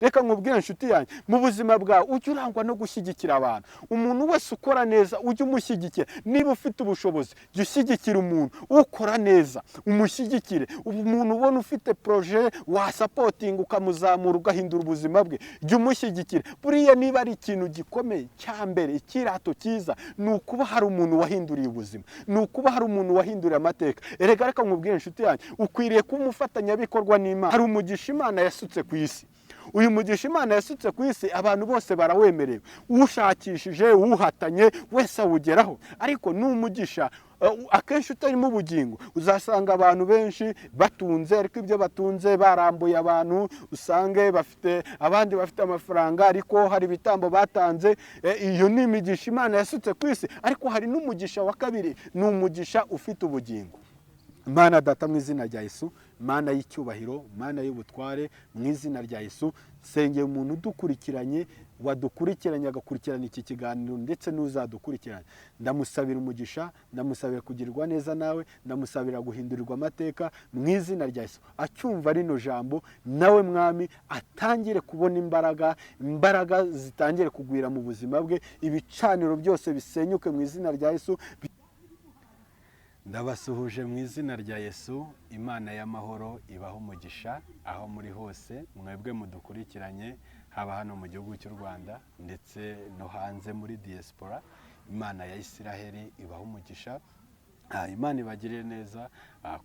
reka nkubwire inshuti yanjye mu buzima bwawe ujye urangwa no gushyigikira abantu. Umuntu wese ukora neza ujye umushyigikira. Niba ufite ubushobozi jya ushyigikira umuntu ukora neza, umushyigikire. Umuntu ubona ufite projet wasapotinga ukamuzamura ugahindura ubuzima bwe, jya umushyigikira. Buriya niba ari ikintu gikomeye cya mbere, ikirato cyiza ni ukuba hari umuntu wahinduriye ubuzima, ni ukuba hari umuntu wahinduriye amateka. Erega reka nkubwire inshuti yanjye, ukwiriye kuba umufatanyabikorwa n'Imana. Hari umugisha Imana yasutse ku isi. Uyu mugisha Imana yasutse ku isi abantu bose barawemerewe. Ushakishije, uhatanye wese awugeraho. Ariko n'umugisha akenshi utarimo ubugingo uzasanga abantu benshi batunze, ariko ibyo batunze barambuye abantu. Usange abandi bafite amafaranga ariko hari ibitambo batanze. Iyo ni imigisha Imana yasutse ku isi. Ariko hari n'umugisha wa kabiri, ni umugisha ufite ubugingo. Mana Data, mu izina rya Yesu, Mana y'icyubahiro, Mana y'ubutware, mu izina rya Yesu, sengeye umuntu udukurikiranye, wadukurikiranye agakurikirana iki kiganiro ndetse n'uzadukurikirana. Ndamusabira umugisha, ndamusabira kugirirwa neza nawe, ndamusabira guhindurirwa amateka mu izina rya Yesu. Acyumva rino jambo nawe Mwami atangire kubona imbaraga zitangire kugwira mu buzima bwe, ibicaniro byose bisenyuke mu izina rya Yesu. Ndabasuhuje mu izina rya Yesu. Imana y'amahoro ibaho umugisha aho muri hose, mwebwe mudukurikiranye, haba hano mu gihugu cy'u Rwanda ndetse no hanze muri diaspora. Imana ya Isiraheli ibaho umugisha. Imana ibagirire neza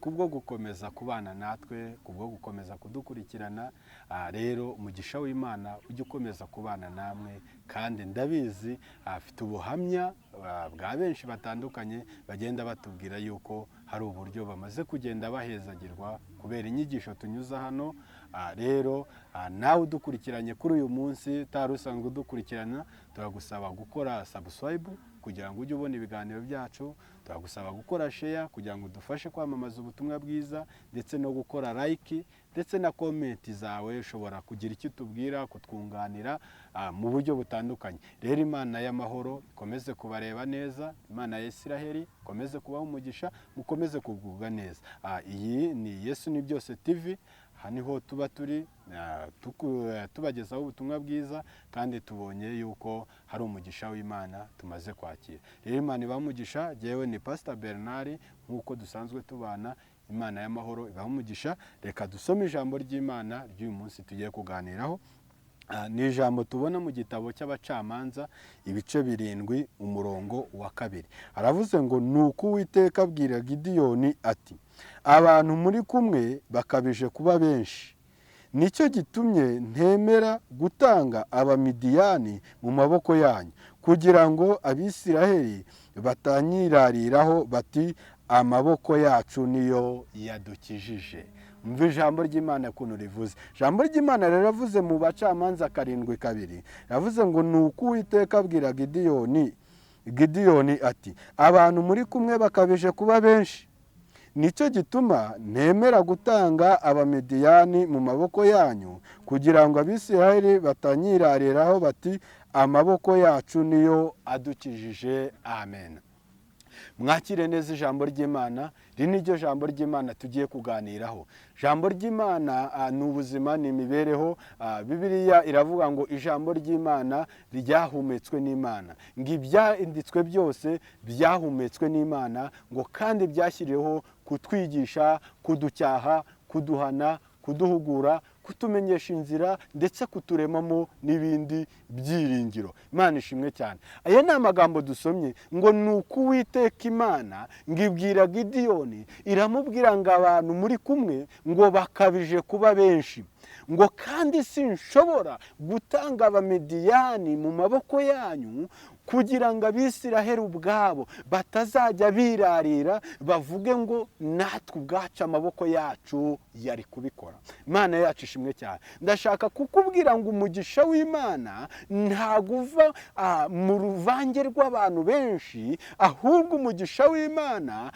kubwo gukomeza kubana natwe, kubwo gukomeza kudukurikirana. Rero umugisha w'Imana ujye ukomeza kubana namwe, kandi ndabizi afite ubuhamya bwa benshi batandukanye bagenda batubwira yuko hari uburyo bamaze kugenda bahezagirwa kubera inyigisho tunyuza hano. Rero nawe udukurikiranye kuri uyu munsi, utari usanzwe udukurikirana, turagusaba gukora subscribe kugira ngo ujye ubona ibiganiro byacu. Turagusaba gukora share kugira ngo udufashe kwamamaza ubutumwa bwiza, ndetse no gukora like ndetse na comment zawe. Ushobora kugira icyo utubwira, kutwunganira mu buryo butandukanye. Rero Imana y'amahoro ikomeze kubareba neza, Imana ya Isiraheli ikomeze kubaho umugisha, mukomeze kugubwa neza. Iyi ni Yesu ni Byose TV. Haniho tuba turi tubagezaho ubutumwa bwiza, kandi tubonye yuko hari umugisha w'Imana tumaze kwakira. Rero Imana ibaho umugisha. Jewe ni Pastor Bernard, nk'uko dusanzwe tubana. Imana y'amahoro ibaho umugisha. Reka dusome ijambo ry'Imana ry'uyu munsi tugiye kuganiraho. Ni ijambo tubona mu gitabo cy'Abacamanza ibice 7 umurongo wa 2. Aravuze ngo, nuko Uwiteka abwira Gideyoni ati, abantu muri kumwe bakabije kuba benshi, nicyo gitumye ntemera gutanga Abamidiyani mu maboko yanyu, kugira ngo Abisiraheli batanyirariraho bati, amaboko yacu niyo yadukijije. Mva ijambo ry'Imana ukuntu rivuze. Ijambo ry'Imana riravuze mu Bacamanza 7:2. Ravuze ngo, nuko Uwiteka abwira Gideyoni ati, abantu muri kumwe bakabije kuba benshi, nicyo gituma ntemera gutanga Abamidiyani mu maboko yanyu, kugira ngo Abisiraheli batanyirariraho bati, amaboko yacu niyo adukijije. Amen. Mwakire neza ijambo ry'Imana. Iri ni ryo jambo ry'Imana tugiye kuganiraho. Ijambo ry'Imana ni ubuzima, ni imibereho. Bibiliya iravuga ngo ijambo ry'Imana ryahumetswe n'Imana, ngo ibyanditswe byose byahumetswe n'Imana, ngo kandi byashyiriweho kutwigisha, kuducyaha, kuduhana, kuduhugura, kutumenyesha inzira, ndetse kuturemamo n'ibindi byiringiro. Imana ishimwe cyane. Aya ni amagambo dusomye ngo, nuko Uwiteka Imana ngibwira Gideyoni, iramubwira ngo abantu muri kumwe ngo bakabije kuba benshi, ngo kandi sinshobora gutanga Abamidiyani mu maboko yanyu, kugira ngo Abisiraheli ubwabo batazajya birarira bavuge ngo natwe ubwacu amaboko yacu yari kubikora. Imana yacu ishimwe cyane. Ndashaka kukubwira ngo umugisha w'Imana ntago uva mu ruvange rw'abantu benshi, ahubwo umugisha w'Imana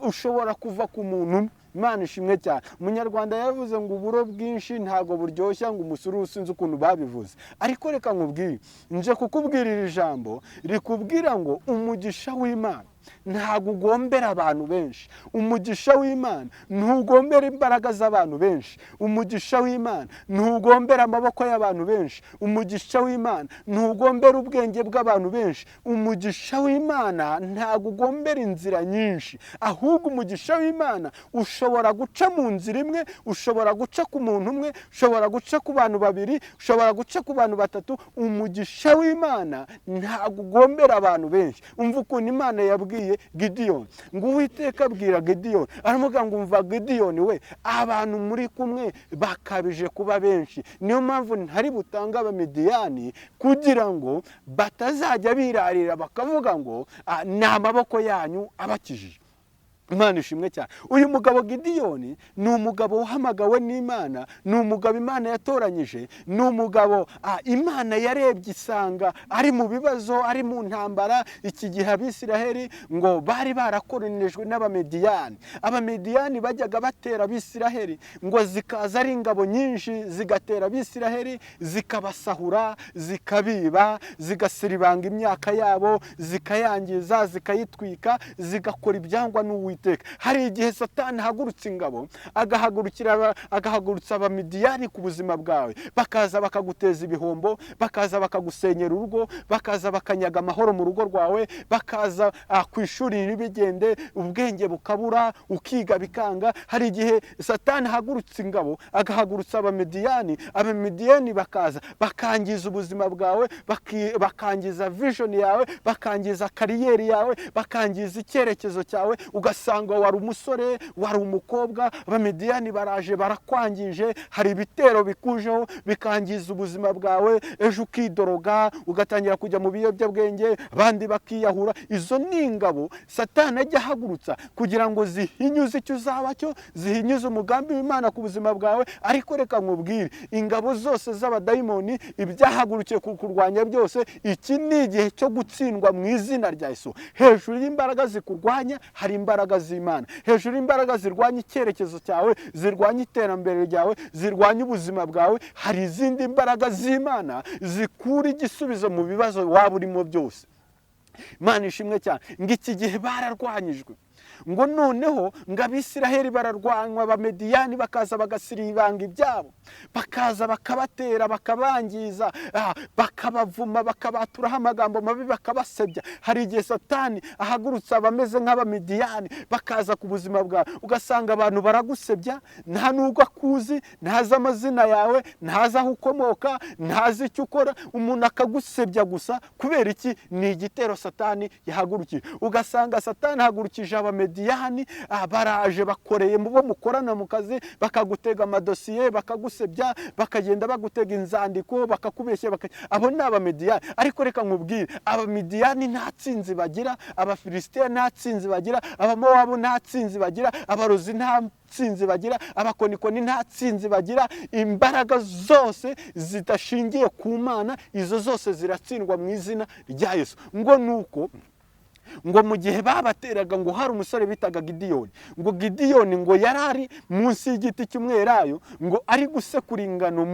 ushobora kuva ku muntu. Imana ishimwe cyane. Umunyarwanda yavuze ngo uburo bwinshi ntago buryoshya, ngo umusuru sinzi ukuntu babivuze. Ariko reka nkubwire, nje kukubwira iri jambo rikubwira ngo umugisha w'Imana ntabwo ugombera abantu benshi. Umugisha w'Imana ntugombera imbaraga z'abantu benshi. Umugisha w'Imana ntugombera amaboko y'abantu benshi. Umugisha w'Imana ntugombera ubwenge bw'abantu benshi. Umugisha w'Imana ntabwo ugombera inzira nyinshi, ahubwo umugisha w'Imana ushobora guca mu nzira imwe, ushobora guca ku muntu umwe, ushobora guca ku bantu babiri, ushobora guca ku bantu batatu. Umugisha w'Imana ntabwo ugombera abantu benshi. Umva ukuntu Imana yabwiye Gideyoni, ngo Uwiteka abwira Gideyoni, aramuga ngo umva Gideyoni we, abantu muri kumwe bakabije kuba benshi, niyo mpamvu ntari butange Abamidiyani kugira ngo batazajya birarira bakavuga ngo ni amaboko yanyu abakijije. Imana ishimwe cyane. Uyu mugabo Gideyoni ni umugabo uhamagawe n'Imana, ni umugabo Imana yatoranyije, ni umugabo Imana yarebye isanga ari mu bibazo, ari mu ntambara. Iki gihe Abisiraheli ngo bari barakoronijwe n'Abamidiyani. Abamidiyani bajyaga batera Abisiraheli, ngo zikaza ari ingabo nyinshi zigatera Abisiraheli, zikabasahura, zikabiba, zigasiribanga imyaka yabo, zikayangiza, zikayitwika, zigakora ibyangwa n'Uwiteka. Hari igihe Satani ahagurutsa ingabo, agahagurutsa Abamidiyani ku buzima bwawe, bakaza bakaguteza ibihombo, bakaza bakagusenyera urugo, bakaza bakanyaga amahoro mu rugo rwawe, bakaza ku ishuri ntibigende, ubwenge bukabura, ukiga bikanga. Hari igihe Satani ahagurutsa ingabo, agahagurutsa Abamidiyani, Abamidiyani bakaza bakangiza ubuzima bwawe, bakangiza vision yawe, bakangiza kariyeri yawe, bakangiza icyerekezo cyawe. Ugasanga wari umusore, wari umukobwa, Abamidiyani baraje barakwangije, hari ibitero bikujeho bikangiza ubuzima bwawe, ejo ukidoroga, ugatangira kujya mu biyobyabwenge, abandi bakiyahura. Izo ni ingabo Satani ajya ahagurutsa kugira ngo zihinyuze icyo uzaba cyo, zihinyuze umugambi w'Imana ku buzima bwawe. Ariko reka nkubwire, ingabo zose z'abadayimoni ibyahagurukiye kukurwanya byose, iki ni igihe cyo gutsindwa mu izina rya Yesu. Hejuru y'imbaraga zikurwanya hari imbaraga z'Imana. Hejuru y'imbaraga zirwanya icyerekezo cyawe, zirwanya iterambere ryawe, zirwanya ubuzima bwawe, hari izindi mbaraga z'Imana zikura igisubizo mu bibazo waba urimo byose. Imana ishimwe cyane. Ngo iki gihe bararwanyijwe, ngo noneho ngo Abisiraheli bararwanywa, Abamidiyani bakaza bagasiribanga ibyabo, bakaza bakabatera, bakabangiza, bakabavuma, bakabaturaho amagambo mabi, bakabasebya. Hari igihe Satani ahagurutsa abameze nk'Abamidiyani bakaza ku buzima bwawe, ugasanga abantu baragusebya, nta nubwo akuzi, ntazi amazina yawe, ntazi aho ukomoka, ntazi icyo ukora. Umuntu akagusebya gusa kubera iki? Ni igitero Satani yahagurukiye. Ugasanga Satani ahagurukije Abamidiyani, baraje bakoreye bo mukorana mu kazi, bakagutega amadosiye, bakagusebya, bakagenda bagutega inzandiko, bakakubeshya. Abo ni Abamidiyani. Ariko reka nkubwire, Abamidiyani nta tsinzi bagira, Abafilisitiya nta tsinzi bagira, Abamowabu nta tsinzi bagira, Abarozi nta tsinzi bagira, Abakonikoni nta tsinzi bagira. Imbaraga zose zidashingiye ku Mana, izo zose ziratsindwa mu izina rya Yesu. Ngo nuko ngo mu gihe babateraga, ngo hari umusore bitaga Gideyoni, ngo Gideyoni ngo yarari munsi y'igiti cy'umwelayo, ngo ari gusekura ingano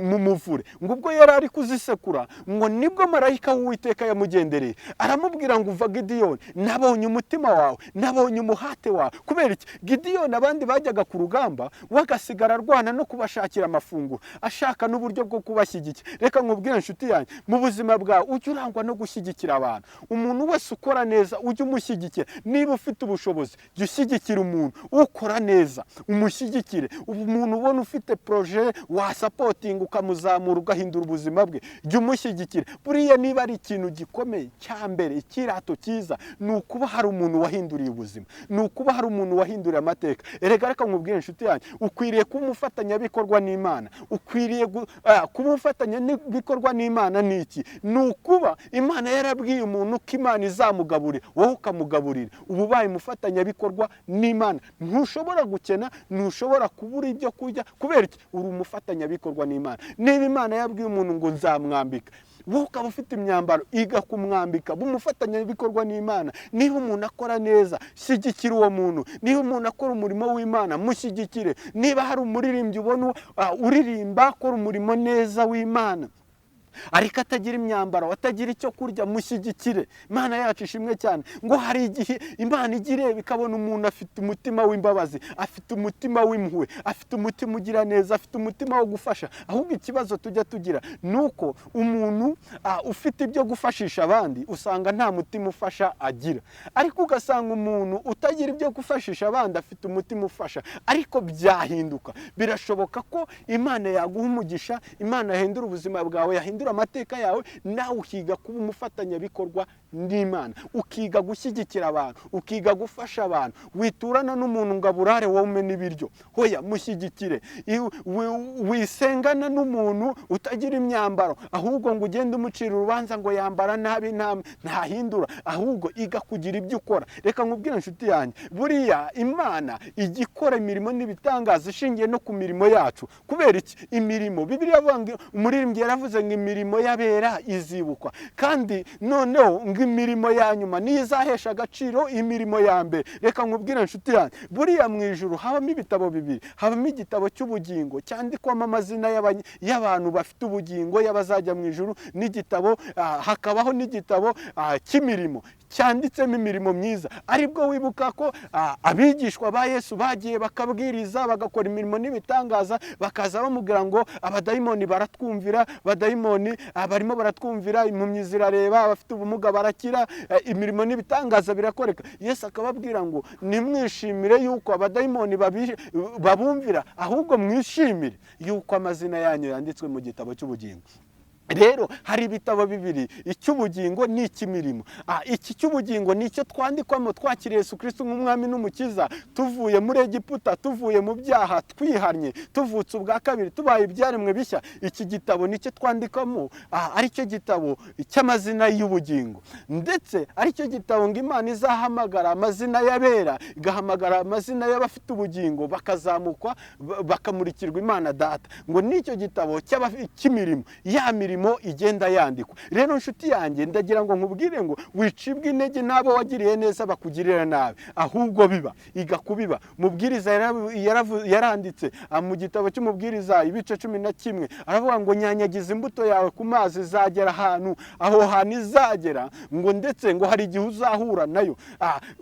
mu muvure. Ngo ubwo yarari kuzisekura, ngo nibwo marayika w'Uwiteka yamugendereye, aramubwira ngo uva Gideyoni, nabonye umutima wawe, nabonye umuhate wawe. Kubera iki? Gideyoni abandi bajyaga ku rugamba, wagasigara arwana no kubashakira amafunguro, ashaka n'uburyo bwo kubashyigikira. Reka nkubwire inshuti yanjye, mu buzima bwawe ujye urangwa no gushyigikira abantu. Umuntu wese ukora neza ujye umushyigikira. Niba ufite ubushobozi, jya ushyigikira umuntu ukora neza, umushyigikire. Umuntu ubona ufite projet wasapotinga, ukamuzamura, ugahindura ubuzima bwe, jya umushyigikira. Buriya niba ari ikintu gikomeye cya mbere, ikirato cyiza, ni ukuba hari umuntu wahinduriye ubuzima, ni ukuba hari umuntu wahinduriye amateka. Erega reka nkubwire inshuti yanjye, ukwiriye kuba umufatanyabikorwa n'Imana. Ukwiriye kuba umufatanyabikorwa n'Imana ni iki? Ni ukuba Imana yarabwiye umuntu ko Imana izamugaburira, wowe ukamugaburira. Ubu ubaye umufatanyabikorwa n'Imana. Ntushobora gukena, ntushobora kubura ibyo kurya. Kubera iki? Uri umufatanyabikorwa n'Imana. Niba Imana yabwiye umuntu ngo nzamwambika, wowe ukaba ufite imyambaro, iga kumwambika. Bumufatanyabikorwa n'Imana. Niba umuntu akora neza, shyigikira uwo muntu. Niba umuntu akora umurimo w'Imana, mushyigikire. Niba hari umuririmbyi ubona uririmba akora umurimo neza w'Imana, ariko atagira imyambaro, atagira icyo kurya, mushyigikire. Imana yacu ishimwe cyane. Ngo hari igihe Imana igire bikabona umuntu afite umutima w'imbabazi, afite umutima w'impuhwe, afite umutima ugira neza, afite umutima wo gufasha. Ahubwo ikibazo tujya tugira nuko umuntu ufite ibyo gufashisha abandi usanga nta mutima ufasha agira, ariko ugasanga umuntu utagira ibyo gufashisha abandi afite umutima ufasha. Ariko byahinduka, birashoboka ko Imana yaguha umugisha, Imana yahindura ubuzima bwawe, yahindura amateka yawe, nawe ukiga kuba umufatanyabikorwa n'Imana, ukiga gushyigikira abantu, ukiga gufasha abantu. Witurana n'umuntu ngo aburare wowe umena ibiryo, hoya mushyigikire. Wisengana n'umuntu utagira imyambaro, ahubwo ngo ugende umucira urubanza ngo yambara nabi ntahindura, ahubwo iga kugira ibyo ukora. Reka nkubwire inshuti yanjye, buriya Imana igikora imirimo n'ibitangaza ishingiye no ku mirimo yacu. Kubera iki? Imirimo, Bibiliya avuga ngo, umuririmbyi yaravuze ngo imirimo y'abera izibukwa, kandi noneho ngo imirimo ya nyuma niyo izahesha agaciro imirimo ya mbere. Reka nkubwire inshuti yanjye, buriya mu ijuru habamo ibitabo bibiri. Habamo igitabo cy'ubugingo cyandikwamo amazina y'abantu bafite ubugingo, y'abazajya mu ijuru, n'igitabo hakabaho n'igitabo cy'imirimo cyanditsemo imirimo myiza. Aribwo wibuka ko abigishwa ba Yesu bagiye bakabwiriza, bagakora imirimo n'ibitangaza, bakaza bamubwira ngo abadayimoni baratwumvira, abadayimoni barimo baratwumvira, impumyi zirareba, abafite ubumuga barakira, imirimo n'ibitangaza birakoreka. Yesu akababwira ngo nimwishimire yuko abadayimoni babumvira, ahubwo mwishimire yuko amazina yanyu yanditswe mu gitabo cy'ubugingo. Rero hari ibitabo bibiri, icy'ubugingo n'icy'imirimo. Iki cy'ubugingo nicyo twandikwamo twakiriye Yesu Kristo nk'umwami n'umukiza, tuvuye muri Egiputa, tuvuye mu byaha, twihannye, tuvutse ubwa kabiri, tubaye ibyaremwe bishya. Iki gitabo nicyo twandikwamo, aricyo gitabo cy'amazina y'ubugingo, ndetse aricyo gitabo ngo Imana izahamagara amazina y'abera, igahamagara amazina y'abafite ubugingo, bakazamukwa bakamurikirwa Imana Data. Ngo nicyo gitabo cy'imirimo, ya mirimo igenda yandikwa. Rero inshuti yanjye, ndagira ngo nkubwire ngo wicibwe intege n'abo wagiriye neza bakugirira nabi, ahubwo biba, iga kubiba. Mubwiriza yaranditse mu gitabo cy'umubwiriza ibice 11, aravuga ngo nyanyagiza imbuto yawe ku mazi, izagera ahantu, aho hantu izagera ngo ndetse ngo hari igihe uzahura nayo.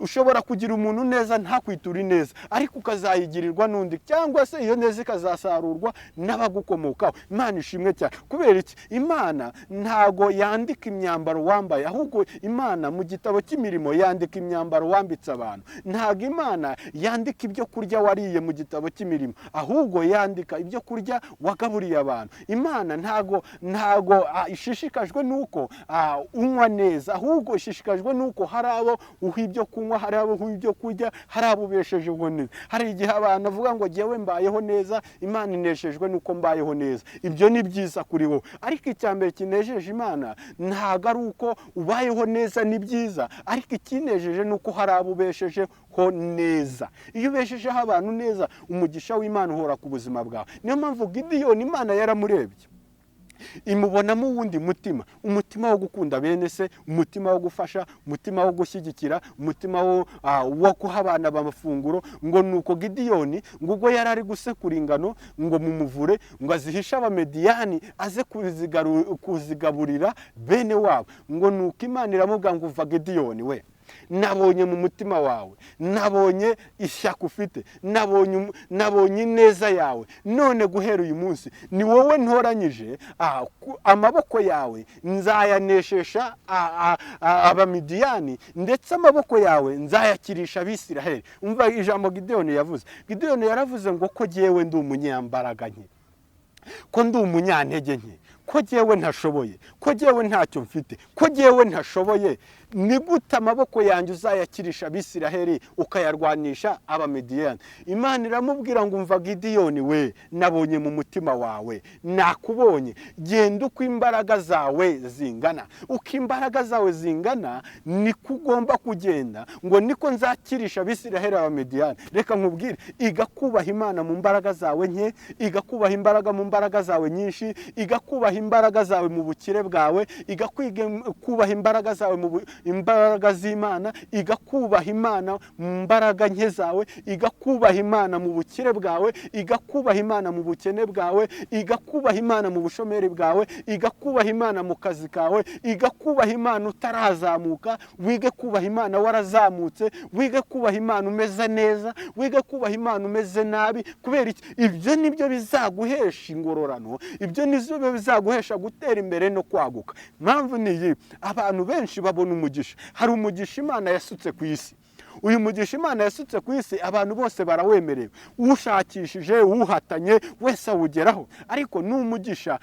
Ushobora kugira umuntu neza ntakwitura neza, ariko ukazayigirirwa n'undi, cyangwa se iyo neza ikazasarurwa n'abagukomokaho. Imana ishimwe cyane. Kubera iki? Imana ntago yandika imyambaro wambaye, ahubwo Imana mu gitabo cy'imirimo yandika imyambaro wambitse abantu. Ntago Imana yandika ibyo kurya wariye mu gitabo cy'imirimo, ahubwo yandika ibyo kurya wagaburiye abantu. Imana ntago ishishikajwe nuko unywa neza, ahubwo ishishikajwe nuko hari abo uha ibyo kunywa, hari abo uha ibyo kurya, hari abo ubeshejeho neza. Hari igihe abantu avuga ngo jyewe mbayeho neza, Imana ineshejwe nuko mbayeho neza. Ibyo ni byiza kuri wowe, ariko icyambere kinejeje Imana ntago ari uko ubayeho neza, ni byiza, ariko ikinejeje nuko hari abo ubeshejeho neza. Iyo ubeshejeho abantu neza, umugisha w'Imana uhora ku buzima bwawe. Niyo mpamvu Gideyoni Imana yaramurebye, imubonamo uwundi mutima, umutima wo gukunda bene se, umutima wo gufasha, umutima wo gushyigikira, umutima wo guha abana amafunguro. Ngo nuko Gideyoni ngo ubwo yari ari gusekura ingano ngo mumuvure, ngo azihishe Abamediyani aze kuzigaburira bene wabo. Ngo nuko Imana iramubwira ngo uva Gideyoni we, nabonye mu mutima wawe, nabonye ishyaka ufite, nabonye ineza yawe, none guhera uyu munsi ni wowe ntoranyije, amaboko yawe nzayaneshesha Abamidiyani, ndetse amaboko yawe nzayakirisha Abisiraheli. Umva ijambo Gideyoni yavuze. Gideyoni yaravuze ngo ko jyewe ndi umunyambaraga nke, ko ndi umunyantege nke, ko jyewe ntashoboye, ko jyewe ntacyo mfite, ko jyewe ntashoboye, ni gute amaboko yanjye uzayakirisha Abisiraheli ukayarwanisha Abamidiyani? Imana iramubwira ngo umva Gideyoni we, nabonye mu mutima wawe, nakubonye, genda uko imbaraga zawe zingana. Uko imbaraga zawe zingana niko ugomba kugenda, ngo niko nzakirisha Abisiraheli Abamidiyani. Reka nkubwire, iga kubaha Imana mu mbaraga zawe nke, iga kubaha imbaraga mu mbaraga zawe nyinshi, iga kubaha imbaraga zawe mu bukire bwawe, igakwiga kubaha imbaraga zawe mu imbaraga z'Imana, igakubaha Imana mu mbaraga nke zawe, igakubaha Imana mu bukire bwawe, igakubaha Imana mu bukene bwawe, igakubaha Imana mu bushomeri bwawe, igakubaha Imana mu kazi kawe, igakubaha Imana utarazamuka, wige kubaha Imana warazamutse, wige kubaha Imana umeze neza, wige kubaha Imana umeze nabi. Kubera iki? Ibyo nibyo bizaguhesha ingororano, ibyo nibyo bizaguhesha gutera imbere no kwaguka. Mpamvu niyi, abantu benshi babona umugisha. Hari umugisha Imana yasutse ku isi. Uyu mugisha Imana yasutse ku isi abantu bose barawemerewe, ushakishije, uhatanye wese awugeraho. Ariko ni umugisha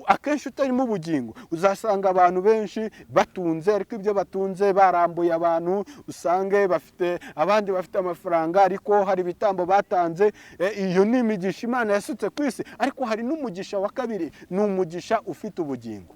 akenshi utarimo ubugingo. Uzasanga abantu benshi batunze, ariko ibyo batunze barambuye abantu, usange bafite abandi bafite amafaranga, ariko hari ibitambo batanze. Iyo ni imigisha Imana yasutse ku isi. Ariko hari n'umugisha wa kabiri, ni umugisha ufite ubugingo.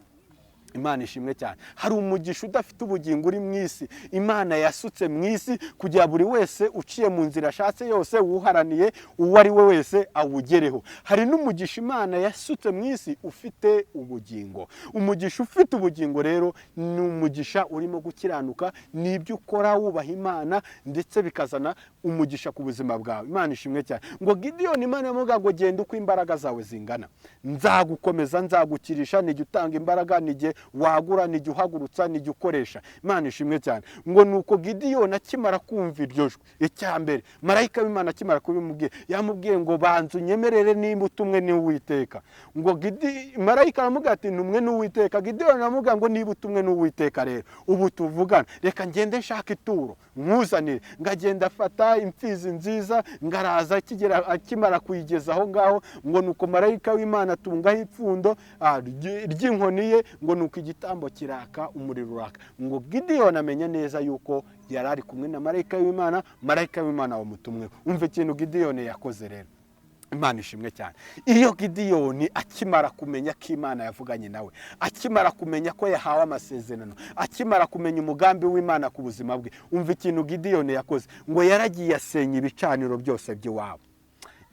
Imana ishimwe cyane. Hari umugisha udafite ubugingo uri mu isi, Imana yasutse mu isi kugira buri wese uciye mu nzira ashatse yose, uharaniye uwo ari we wese awugereho. Hari n'umugisha Imana yasutse mu isi ufite ubugingo. Umugisha ufite ubugingo rero ni umugisha urimo gukiranuka, n'ibyo ukora wubaha Imana, ndetse bikazana umugisha ku buzima bwawe. Imana ishimwe cyane. Ngo Gideyoni, Imana yamuga ngo genda uko imbaraga zawe zingana, nzagukomeza, nzagukirisha, nijye utanga imbaraga, nijye wagura, nijye uhagurutsa, nijye ukoresha. Imana ishimwe cyane. Ngo nuko Gideyoni akimara kumva iryo jwi, icyambere marayika w'Imana akimara kubimubwira, yamubwiye ngo banza unyemerere nimba utumwe n'Uwiteka. Ngo marayika aramubwira ati numwe n'Uwiteka. Gideyoni aramubwira ngo niba utumwe n'Uwiteka rero ubu tuvugana, reka ngende nshaka ituro nkuzanire. Ngagenda afata imfizi nziza, ngaraza akimara kuyigeza aho ngaho. Ngo nuko marayika w'Imana atungaho ipfundo ry'inkoni ye, ngo nuko igitambo kiraka, umuriro uraka. Ngo Gideyoni amenya neza yuko yari ari kumwe na marayika w'Imana, marayika w'Imana wamutumwe. Umva ikintu Gideyoni yakoze rero. Imana ishimwe cyane. Iyo Gideyoni akimara kumenya ko Imana yavuganye nawe, akimara kumenya ko yahawe amasezerano, akimara kumenya umugambi w'Imana ku buzima bwe, umva ikintu Gideyoni yakoze. Ngo yaragiye asenya ibicaniro byose by'iwabo.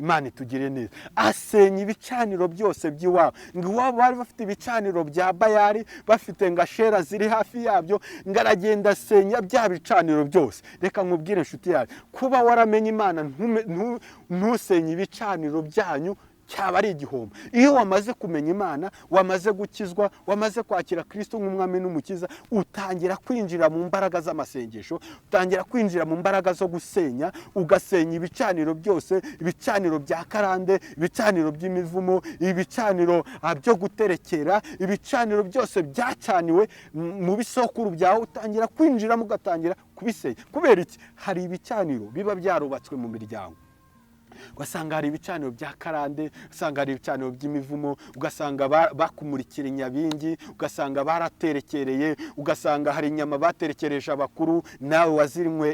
Imana itugire neza. Asenya ibicaniro byose by'iwabo. Ngo iwabo bari bafite ibicaniro bya Bayali, bafite ngashera ziri hafi yabyo, ngaragenda asenya bya bicaniro byose. Reka nkubwire inshuti yawe, kuba waramenye Imana ntusenye ibicaniro byanyu cyaba ari igihombo. Iyo wamaze kumenya Imana, wamaze gukizwa, wamaze kwakira Kristo nk'umwami n'umukiza, utangira kwinjira mu mbaraga z'amasengesho, utangira kwinjira mu mbaraga zo gusenya, ugasenya ibicaniro byose, ibicaniro bya karande, ibicaniro by'imivumo, ibicaniro byo guterekera, ibicaniro byose byacaniwe mu bisokuru byawe, utangira kwinjiramo ugatangira kubisenya. Kubera iki? Hari ibicaniro biba byarubatswe mu miryango. Ugasanga hari ibicaniro bya karande, ugasanga hari ibicaniro by'imivumo, ugasanga bakumurikira inyabingi, ugasanga baraterekereye, ugasanga hari inyama baterekereje abakuru nawe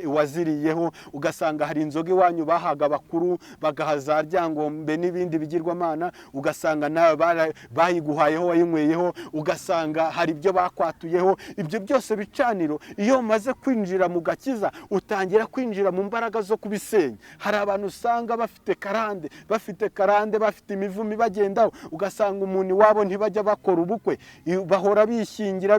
waziriyeho, ugasanga hari inzoga iwanyu bahaga abakuru, bagahaza ryangombe n'ibindi bigirwamana, ugasanga nawe bayiguhayeho wayinyweyeho, ugasanga hari ibyo bakwatuyeho. Ibyo byose bicaniro iyo umaze kwinjira mu gakiza, utangira kwinjira mu mbaraga zo kubisenya. Hari abantu usanga bafite karande, bafite imivumo bagendaho, ugasanga umuntu wabo ntibajya bakora ubukwe, bahora bishingira.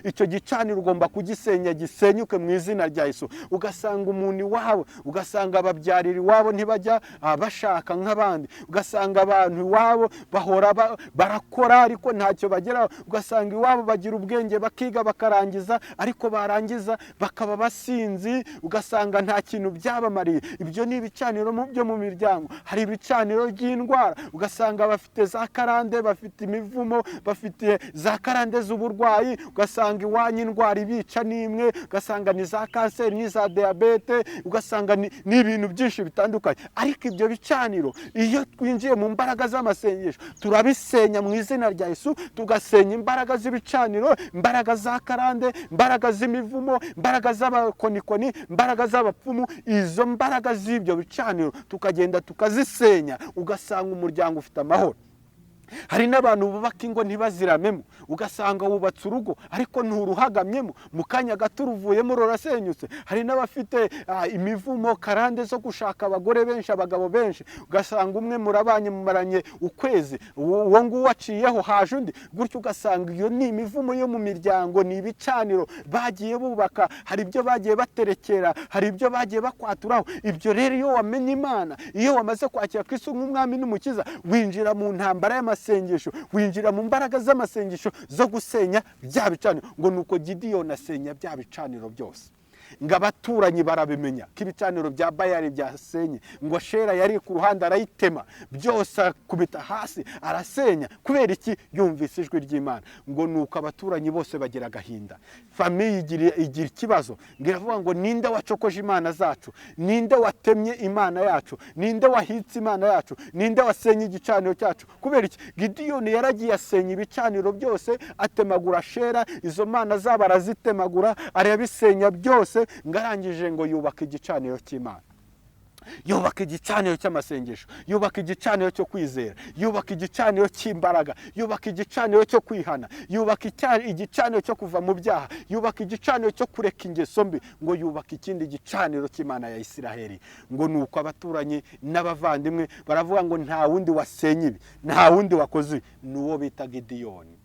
Icyo gicaniro ugomba kugisenya, gisenyuke mu izina rya Yesu. Ugasanga umuntu wabo, ugasanga ababyarira iwabo ntibajya bashaka nk'abandi, ugasanga abantu iwabo bahora barakora ariko ntacyo bageraho, ugasanga iwabo bagira ubwenge bakiga bakarangiza, ariko barangiza bakaba basinzi, ugasanga nta kintu byabamariye. Ibyo ni ibicaniro byo mu miryango. Hari ibicaniro by'indwara, ugasanga bafite za karande, bafite imivumo, bafite za karande z'uburwayi, ugasanga iwanyu indwara ibica n'imwe, ugasanga ni za kanseri n'iza diyabete, ugasanga ni ibintu byinshi bitandukanye. Ariko ibyo bicaniro iyo twinjiye mu mbaraga z'amasengesho, turabisenya mu izina rya Yesu, tugasenya imbaraga z'ibicaniro, imbaraga za karande, imbaraga z'imivumo, imbaraga z'abakonikoni, imbaraga z'abapfumu. Izo mbaraga z'ibyo bicaniro tukagenda tukazisenya, ugasanga umuryango ufite amahoro. hari n'abantu bubaka ingo ntibaziramemo, ugasanga wubatse urugo ariko nturuhagamyemo, mu kanya gato ruvuyemo rurasenyutse. hari n'abafite imivumo karande zo gushaka abagore benshi, abagabo benshi, ugasanga umwe murabanye mumaranye ukwezi, uwo nguwo waciyeho haje undi, gutyo ugasanga iyo ni imivumo yo mu miryango, ni ibicaniro bagiye bubaka, hari ibyo bagiye baterekera, hari ibyo bagiye bakwaturaho. ibyo rero iyo wamenye Imana, iyo wamaze kwakira Kristo nk'umwami n'umukiza, winjira mu ntambara y'amasengesho, winjira mu mbaraga z'amasengesho zo gusenya bya bicaniro. ngo nuko Gideyoni asenya bya bicaniro byose, ngo abaturanyi barabimenya ko ibicaniro bya Bayali byasenye. ngo Shera yari ku ruhande arayitema, byose akubita hasi arasenya. kubera iki? yumvise ijwi ry'Imana. ngo nuko abaturanyi bose bagira agahinda, famiye igira ikibazo, ngo iravuga ngo ninde wacokoje Imana zacu, ninde watemye Imana yacu, ninde wahitse Imana yacu, ninde wasenye igicaniro cyacu. kubera iki? Gideyoni yaragiye asenya ibicaniro byose, atemagura Shera, izo mana zabo arazitemagura, arabisenya byose. ngarangije ngo yubaka igicaniro cy'Imana, yubaka igicaniro cy'amasengesho, yubaka igicaniro cyo kwizera, yubaka igicaniro cy'imbaraga, yubaka igicaniro cyo kwihana, yubaka igicaniro cyo kuva mu byaha, yubaka igicaniro cyo kureka ingeso mbi. ngo yubaka ikindi gicaniro cy'Imana ya Isiraheli. ngo nuko abaturanyi n'abavandimwe baravuga ngo nta wundi wasenye ibi, nta wundi wakoze ibi, n'uwo bita Gideyoni.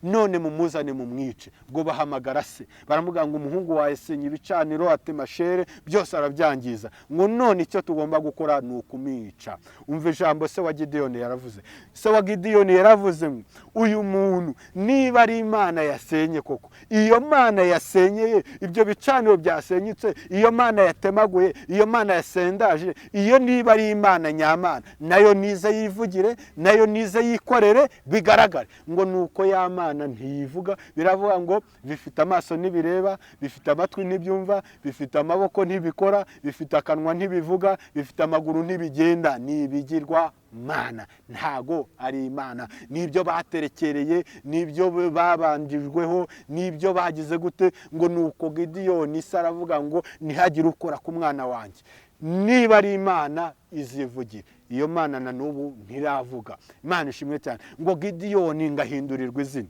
none mumuzane mumwice. ngo bahamagara se, baramuga ngo umuhungu wawe senye ibicaniro, atema Shere, byose arabyangiza. ngo none icyo tugomba gukora ni ukumwica. umva ijambo se wa Gideyoni yaravuze. se wa Gideyoni yaravuze ngo uyu muntu niba ari Imana yasenye koko, iyo Mana yasenyeye ibyo bicaniro byasenyutse, iyo Mana yatemaguye, iyo Mana yasendaje, iyo niba ari Imana nyamana, nayo nize yivugire, nayo nize yikorere bigaragare. ngo nuko ya Mana ntiyivuga. biravuga ngo bifite amaso ntibireba, bifite amatwi ntibyumva, bifite amaboko ntibikora, bifite akanwa ntibivuga, bifite amaguru ntibigenda. ni ibigirwa mana, ntago ari Imana. nibyo baterekereye, nibyo babanjijweho, nibyo bagize gute. ngo nuko Gideyoni se aravuga ngo ntihagire ukora ku mwana wanjye, niba ari Imana izivugira. iyo Mana na n'ubu ntiravuga. Imana ishimwe cyane. ngo Gideyoni ngahindurirwa izina,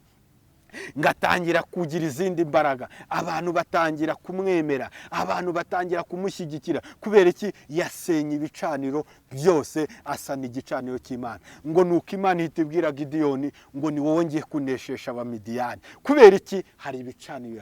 ngatangira kugira izindi mbaraga, abantu batangira kumwemera, abantu batangira kumushyigikira. kubera iki? yasenye ibicaniro byose, asana igicaniro cy'Imana. ngo nuko Imana ihita ibwira Gideyoni ngo ni wowe ngiye kuneshesha Abamidiyani. kubera iki? hari ibicaniro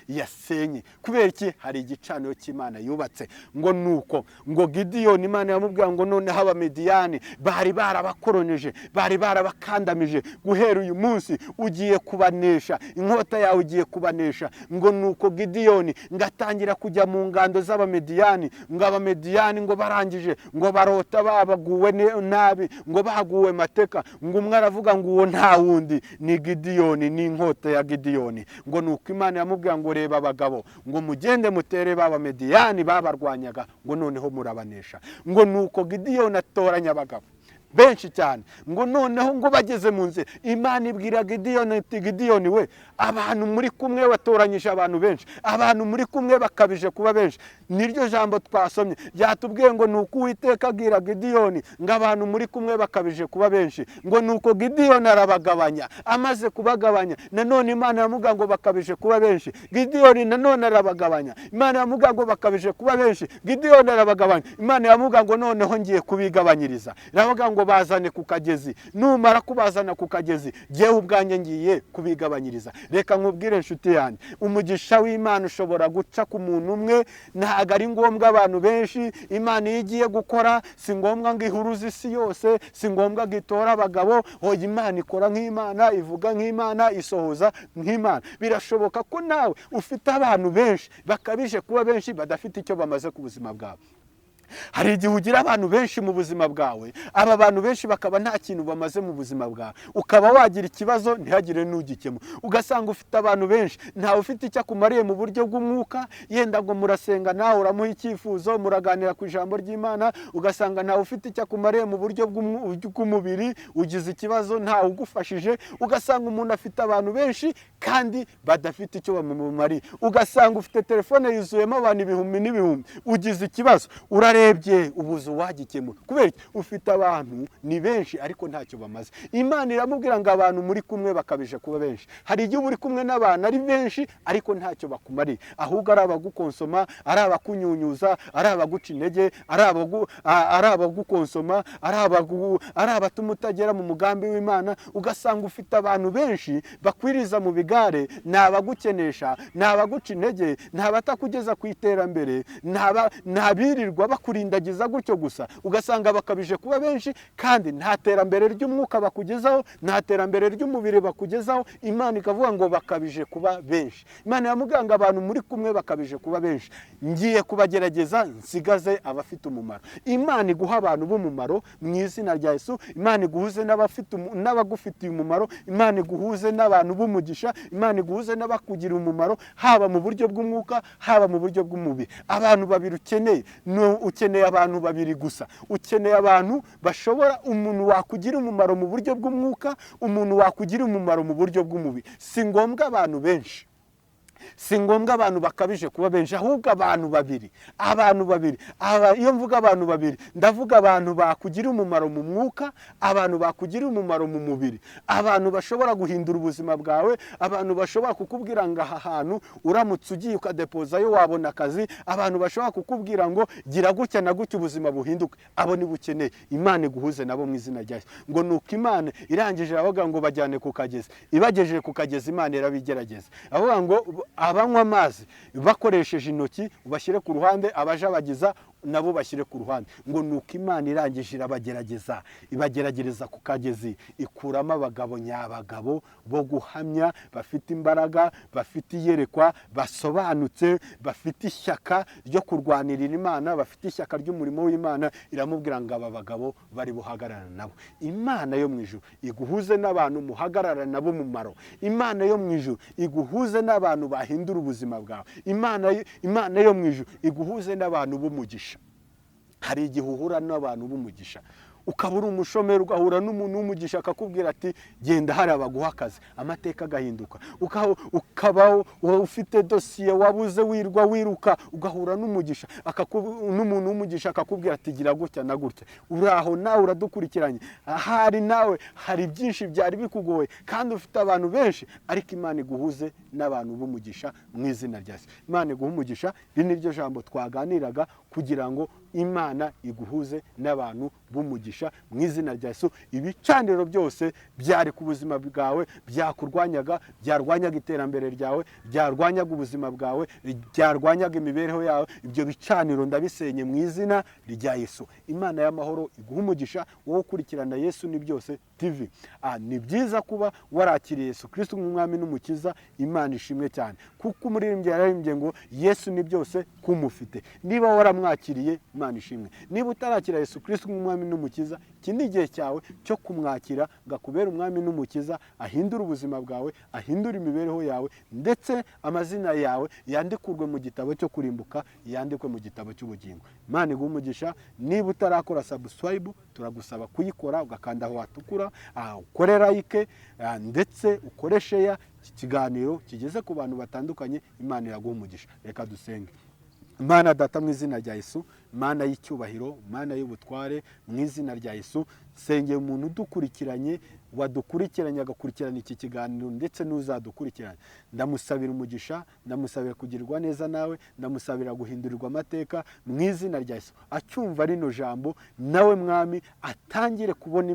yasenye. kubera iki? hari igicaniro cy'Imana yubatse. ngo nuko ngo Gideyoni Imana yamubwira ngo noneho Abamidiyani bari barabakoronije, bari barabakandamije, guhera uyu munsi ugiye kubanesha, inkota yawe ugiye kubanesha. ngo nuko Gideyoni ngatangira kujya mu ngando z'Abamidiyani. ngo Abamidiyani ngo barangije ngo barota babaguwe nabi, ngo baguwe mateka. ngo umwe aravuga ngo uwo nta wundi ni Gideyoni, ni inkota ya Gideyoni. ngo nuko Imana yamubwira ngo reba abagabo, ngo mugende mutere b'Abamidiyani babarwanyaga, ngo noneho murabanesha. ngo nuko Gideyoni atoranya abagabo benshi cyane. ngo noneho ngo bageze mu nzira, Imana ibwira Gideyoni iti Gideyoni we, abantu muri kumwe watoranyije abantu benshi, abantu muri kumwe bakabije kuba benshi. niryo jambo twasomye ryatubwiye ngo nuko Uwiteka abwira Gideyoni ngo abantu muri kumwe bakabije kuba benshi. ngo nuko Gideyoni arabagabanya, amaze kubagabanya nanone Imana yamuga ngo bakabije kuba benshi. Gideyoni nanone arabagabanya, Imana yamuga ngo bakabije kuba benshi. Gideyoni arabagabanya, Imana yamuga ngo noneho ngiye kubigabanyiriza. Iravuga ngo bazane ku kagezi, numara kubazana ku kagezi jyewe ubwanjye ngiye kubigabanyiriza. reka nkubwire inshuti yanjye, umugisha w'Imana ushobora guca ku muntu umwe, ntabwo ari ngombwa abantu benshi. Imana iyo igiye gukora si ngombwa ngo ihuruze isi yose, si ngombwa ngo itore abagabo. hoya Imana ikora nk'Imana, ivuga nk'Imana, isohoza nk'Imana. birashoboka ko nawe ufite abantu benshi bakabije kuba benshi, badafite icyo bamaze ku buzima bwawe. hari igihe ugira abantu benshi mu buzima bwawe, aba bantu benshi bakaba nta kintu bamaze mu buzima bwawe, ukaba wagira ikibazo ntihagire n'ugikemura. ugasanga ufite abantu benshi, ntawe ufite icyo akumariye mu buryo bw'umwuka, yenda ngo murasenga nawe uramuha icyifuzo, muraganira ku ijambo ry'Imana, ugasanga ntawe ufite icyo akumariye mu buryo bw'umubiri, ugize ikibazo ntawe ugufashije. ugasanga umuntu afite abantu benshi kandi badafite icyo bamumariye. Ugasanga ufite telefone yuzuyemo abantu ibihumbi n'ibihumbi, ugize ikibazo urarebye ubuze uwagikemura, kubera ufite abantu ni benshi ariko ntacyo bamaze. Imana iramubwira ngo abantu muri kumwe bakabije kuba benshi. Hari igihe uri kumwe n'abantu ari benshi ariko ntacyo bakumariye, ahubwo ari abagukonsoma, ari abakunyunyuza, ari abaguca intege, ari abagukonsoma, ari abatuma utagera mu mugambi w'Imana. Ugasanga ufite abantu benshi bakwiriza mu bigare, ni abagukenesha, ni abaguca intege, ni abatakugeza ku iterambere, ni abirirwa bakurindagiza gutyo gusa. Ugasanga bakabije kuba benshi kandi nta terambere ry'umwuka bakugezaho, nta terambere ry'umubiri bakugezaho. Imana ikavuga ngo bakabije kuba benshi. Imana yamubwira ngo abantu muri kumwe bakabije kuba benshi, ngiye kubagerageza nsigaze abafite umumaro. Imana iguha abantu b'umumaro mu izina rya Yesu. Imana iguhuze n'abagufitiye umumaro. Imana iguhuze n'abantu b'umugisha. Imana iguhuze n'abakugira umumaro, haba mu buryo bw'umwuka haba mu buryo bw'umubiri. Abantu babiri ukeneye abantu babiri gusa. Ukeneye abantu bashobora, umuntu wakugira umumaro mu buryo bw'umwuka, umuntu wakugira umumaro mu buryo bw'umubiri. Si ngombwa abantu benshi, si ngombwa abantu bakabije kuba benshi, ahubwo abantu babiri. Iyo mvuga abantu babiri, ndavuga abantu bakugira umumaro mu mwuka, abantu bakugira umumaro mu mubiri, abantu bashobora guhindura ubuzima bwawe, abantu bashobora kukubwira ngo aha hantu uramutse ugiye ukadepozayo wabona akazi, abantu bashobora kukubwira ngo gira gutya na gutya ubuzima buhinduke. Abo nibo ukeneye. Imana iguhuze nabo mu izina rya Yesu. Ngo nuko Imana irangije iravuga ngo bajyane ku kagezi. Ibagejeje ku kagezi, Imana irabigerageza. Avuga ngo abanywa amazi bakoresheje intoki ubashyire ku ruhande, abajabagiza nabo bashyire ku ruhande. Ngo nuko Imana irangije irabagerageza, ibageragereza ku kagezi, ikuramo abagabo nyabagabo bo guhamya, bafite imbaraga, bafite iyerekwa, basobanutse, bafite ishyaka ryo kurwanirira Imana, bafite ishyaka ry'umurimo w'Imana. Iramubwira ngo aba bagabo bari buhagararana nabo. Imana yo mu ijuru iguhuze n'abantu muhagararana nabo mumaro. Imana yo mu ijuru iguhuze n'abantu bahindura ubuzima bwawe. Imana yo mu ijuru iguhuze n'abantu b'umugisha. Hari igihe uhura n'abantu b'umugisha, ukaba uri umushomeri, ugahura n'umuntu w'umugisha akakubwira ati genda hari abaguha akazi, amateka agahinduka. Ukaba ufite dosiye wabuze wiruka, ugahura n'umugisha, n'umuntu w'umugisha akakubwira ati gira gutya na gutya. Uraho nawe uradukurikiranye, ahari nawe hari byinshi byari bikugoye kandi ufite abantu benshi, ariko Imana iguhuze n'abantu b'umugisha mu izina rya Yesu. Imana iguha umugisha. Iri ni ryo jambo twaganiraga kugira ngo Imana iguhuze n'abantu b'umugisha mu izina rya Yesu. Ibicaniro byose byari ku buzima bwawe, byakurwanyaga, byarwanyaga iterambere ryawe, byarwanyaga ubuzima bwawe, byarwanyaga imibereho yawe, ibyo bicaniro ndabisenye mu izina rya Yesu. Imana y'amahoro iguha umugisha wowe ukurikirana Yesu ni byose TV. Ni byiza kuba warakiriye Yesu Kristo nk'umwami n'umukiza. Imana ishimwe cyane, kuko umuririmbyi yararimbye ngo Yesu ni byose kumufite. Niba waramwakiriye, Imana ishimwe. Niba utarakira Yesu Kristo nk'umwami n'umukiza, iki ni igihe cyawe cyo kumwakira ngo akubere umwami n'umukiza, ahindure ubuzima bwawe, ahindure imibereho yawe, ndetse amazina yawe yandikurwe mu gitabo cyo kurimbuka, yandikwe mu gitabo cy'ubugingo. Imana iguha umugisha. Niba utarakora subscribe, turagusaba kuyikora, ugakanda aho hatukura, ukore like, ndetse ukore share. Iki kiganiro kigeze ku bantu batandukanye. Imana iraguha umugisha. Reka dusenge. Imana Data mu izina rya Yesu, Imana y'icyubahiro, Imana y'ubutware, mu izina rya Yesu, sengeye umuntu udukurikiranye, wadukurikiranye agakurikirana iki kiganiro, ndetse n'uzadukurikirana. Ndamusabira umugisha, ndamusabira kugirirwa neza nawe, ndamusabira guhindurirwa amateka mu izina rya Yesu. Acyumva rino jambo, nawe mwami atangire kubona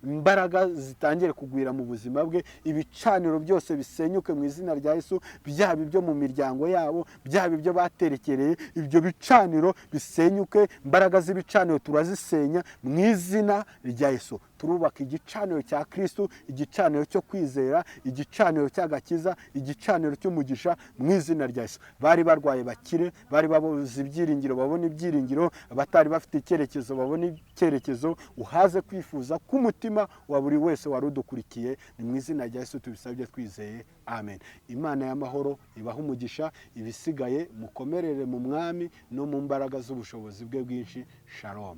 imbaraga zitangire kugwira mu buzima bwe. Ibicaniro byose bisenyuke mu izina rya Yesu, byaba ibyo mu miryango yabo, byaba ibyo baterekereye, ibyo bicaniro bisenyuke. Imbaraga z'ibicaniro turazisenya mu izina rya Yesu. Turubaka igicaniro cya Kristo, igicaniro cyo kwizera, igicaniro cy'agakiza, igicaniro cy'umugisha mu izina rya Yesu. Bari barwaye bakire, bari babuze ibyiringiro babona ibyiringiro, abatari bafite icyerekezo babona icyerekezo. Uhaze kwifuza k'umutima wa buri wese wari udukurikiye. Ni mu izina rya Yesu tubisabye twizeye, amen. Imana y'amahoro ibaha umugisha. Ibisigaye mukomerere mu mwami no mu mbaraga z'ubushobozi bwe bwinshi. Shalom.